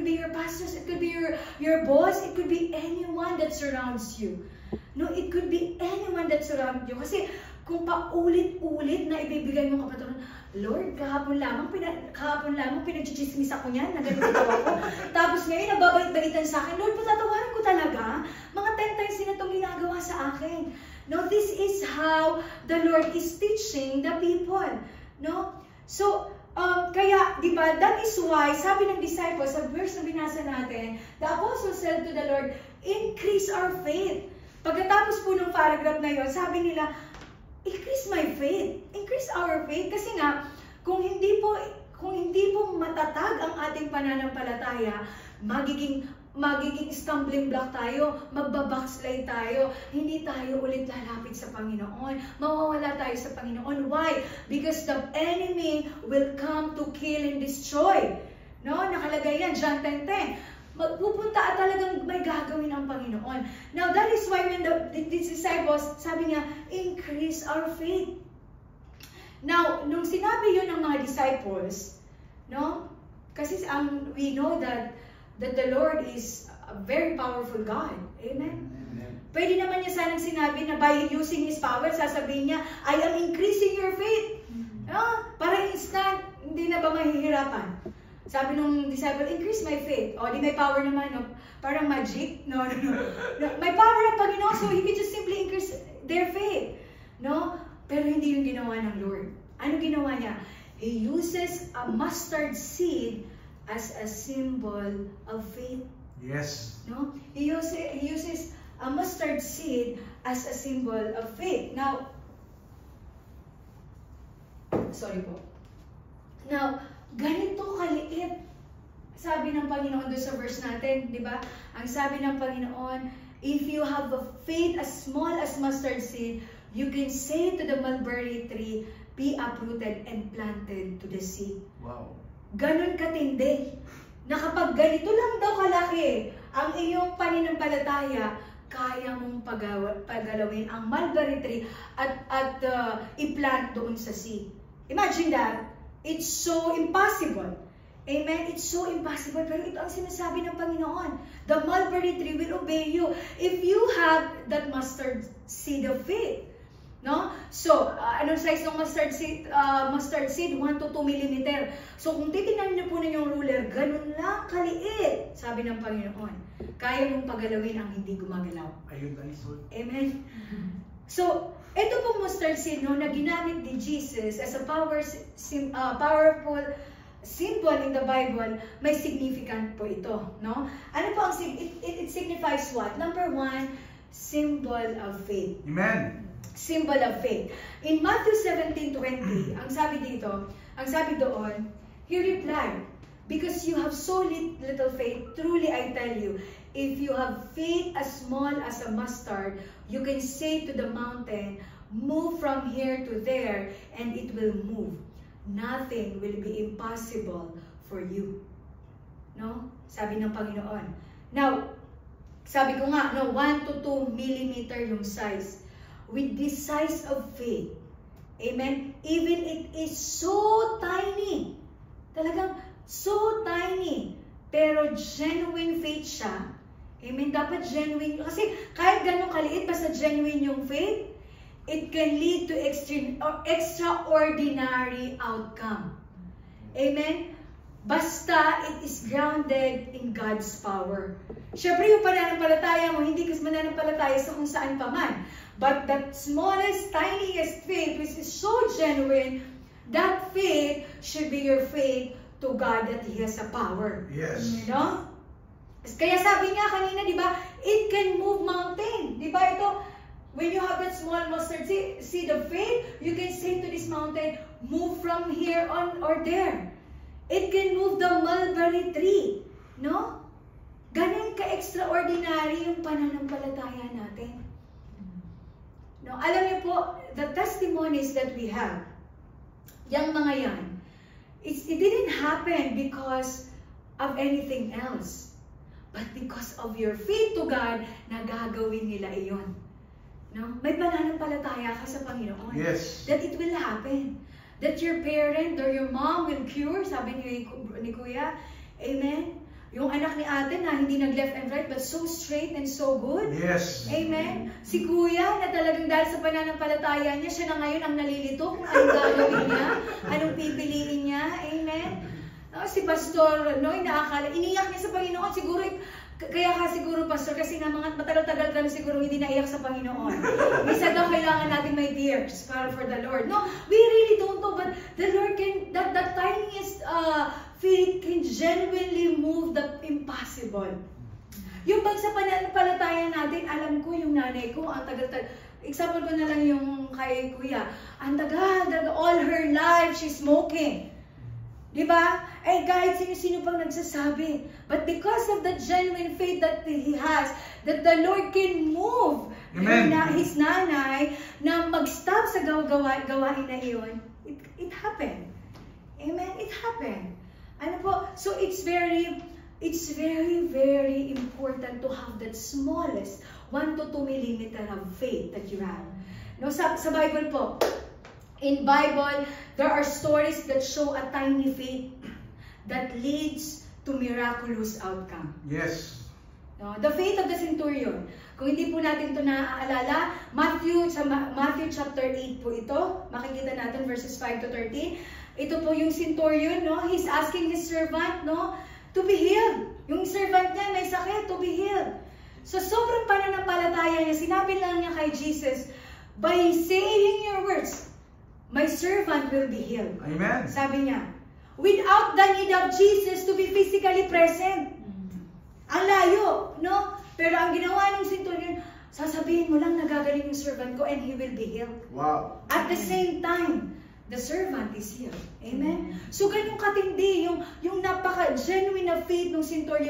could be your pastors, it could be your boss, it could be anyone that surrounds you. No, it could be anyone that surrounds you. Kasi kung paulit-ulit na ibibigay mo kapatid, Lord, kahapon lamang pinagchichismis ako niyan, na ganito ako. Tapos ngayon, nagbabalik-balitan sa akin, Lord, patatawarin ko talaga. Mga 10 times din itong ginagawa sa akin. No, this is how the Lord is teaching the people. No? So, kaya, di ba, that is why, sabi ng disciples, sa verse na binasa natin, the apostles said to the Lord, increase our faith. Pagkatapos po ng paragraph na yon, sabi nila, increase my faith, increase our faith. Kasi nga, kung hindi po matatag ang ating pananampalataya, magiging stumbling block tayo, magbabackslide tayo, hindi tayo ulit lalapit sa Panginoon, mawawala tayo sa Panginoon. Why? Because the enemy will come to kill and destroy. No? Nakalagay yan, John 10:10. Magpupunta at talagang may gagawin ang Panginoon. Now, that is why when the disciples, sabi niya, increase our faith. Now, nung sinabi yun ng mga disciples, no? Kasi we know that the Lord is a very powerful God. Amen? Amen. Pwede naman niya sanang sinabi na by using His power, sasabihin niya, I am increasing your faith. Para instant, hindi na ba mahihirapan? Sabi nung disciple, increase my faith. O, di may power naman, no? Parang magic. No. May power ng Panginoon, so He can just simply increase their faith. No? Pero hindi yung ginawa ng Lord. Ano ginawa niya? He uses a mustard seed as a symbol of faith. Yes. No? He uses a mustard seed as a symbol of faith. Now, sorry po. Now, ganito kaliit. Sabi ng Panginoon doon sa verse natin, di ba? Ang sabi ng Panginoon, if you have a faith as small as mustard seed, you can say to the mulberry tree, be uprooted and planted to the sea. Wow. Ganon katindi. Na kapag ganito lang daw kalaki ang iyong pananampalataya, kaya mong pagalawin ang mulberry tree at i-plant doon sa sea. Imagine that. It's so impossible. Amen? It's so impossible. Pero ito ang sinasabi ng Panginoon. The mulberry tree will obey you if you have that mustard seed of faith. No? So, anong size ng mustard seed? 1 to 2 mm. So, kung titignan niyo po na yung ruler, ganun lang kaliit, sabi ng Panginoon. Kaya mong pagalawin ang hindi gumagalaw. Ayun, amen? So, ito pong mustard seed, no, na ginamit ni Jesus as a powerful symbol in the Bible, may significant po ito. No? Ano po ang it signifies what? Number 1, symbol of faith. Amen. Symbol of faith. In Matthew 17:20, ang sabi doon, He replied, because you have so little faith, truly I tell you, if you have faith as small as a mustard, you can say to the mountain, move from here to there, and it will move. Nothing will be impossible for you. No? Sabi ng Panginoon. Now, sabi ko nga, no, 1 to 2 mm yung size. With this size of faith, amen, even it is so tiny, talagang so tiny, pero genuine faith siya. Amen, dapat genuine, kasi kahit ganun kaliit, basta genuine yung faith, it can lead to extraordinary outcome. Amen? Basta it is grounded in God's power. Siyempre yung pananampalataya mo, hindi kasi mananampalataya sa kung saan pa man. But that smallest, tiniest faith, which is so genuine, that faith should be your faith to God that He has a power. Yes. You know? Kaya sabi nga kanina, di ba, it can move mountain. Di ba ito, when you have that small mustard seed of faith, you can say to this mountain, move from here on or there. It can move the mulberry tree. No? Ganun ka-extraordinary yung pananampalataya natin. No? Alam niyo po, the testimonies that we have, yung mga yan, it didn't happen because of anything else. But because of your faith to God, nagagawin nila iyon. No? May pananampalataya ka sa Panginoon. Yes. That it will happen. That your parent or your mom will cure, sabi ni Kuya. Amen? Yung anak ni ate na hindi nag-left and right, but so straight and so good. Yes. Amen. Si kuya na talagang dahil sa pananampalataya niya, siya na ngayon ang nalilito kung anong gagawin niya, anong pipiliin niya. Amen. Si pastor, no, inaakala, iniyak niya sa Panginoon, siguro, kaya ka siguro, pastor, kasi nga mga matagal-tagal kami siguro hindi naiyak sa Panginoon. Minsan daw kailangan natin may tears para for the Lord. No, we really don't know, but the Lord can, that tiniest faith can genuinely move the impossible. Yung bang sa pananampalataya natin, alam ko yung nanay ko, ang tagal-tagal, example ko na lang yung kay kuya, ang tagal, all her life, she's smoking. Diba? Eh guys, sino-sino pang nagsasabi. But because of the genuine faith that he has, that the Lord can move his nanay na mag-stop sa gawain na iyon, it happened. Amen? It happened. Ano po? So it's very, very important to have that smallest 1 to 2 millimeter of faith that you have. No, sa Bible po, in Bible, there are stories that show a tiny faith that leads to miraculous outcome. Yes. No, the faith of the centurion. Kung hindi po natin ito naaalala, Matthew chapter 8 po ito. Makikita natin verses 5 to 13. Ito po yung centurion, no? He's asking his servant, no, to be healed. Yung servant niya may sakit, to be healed. So sobrang pananampalataya niya, sinabi lang niya kay Jesus, by saying your words, my servant will be healed. Amen. Sabi niya, without the need of Jesus to be physically present. Ang layo, no? Pero ang ginawa ng centurion, sasabihin mo lang nagagaling yung servant ko and he will be healed. Wow. At the same time, the servant is healed. Amen? So ganun katindi yung napaka-genuine na faith ng centurion.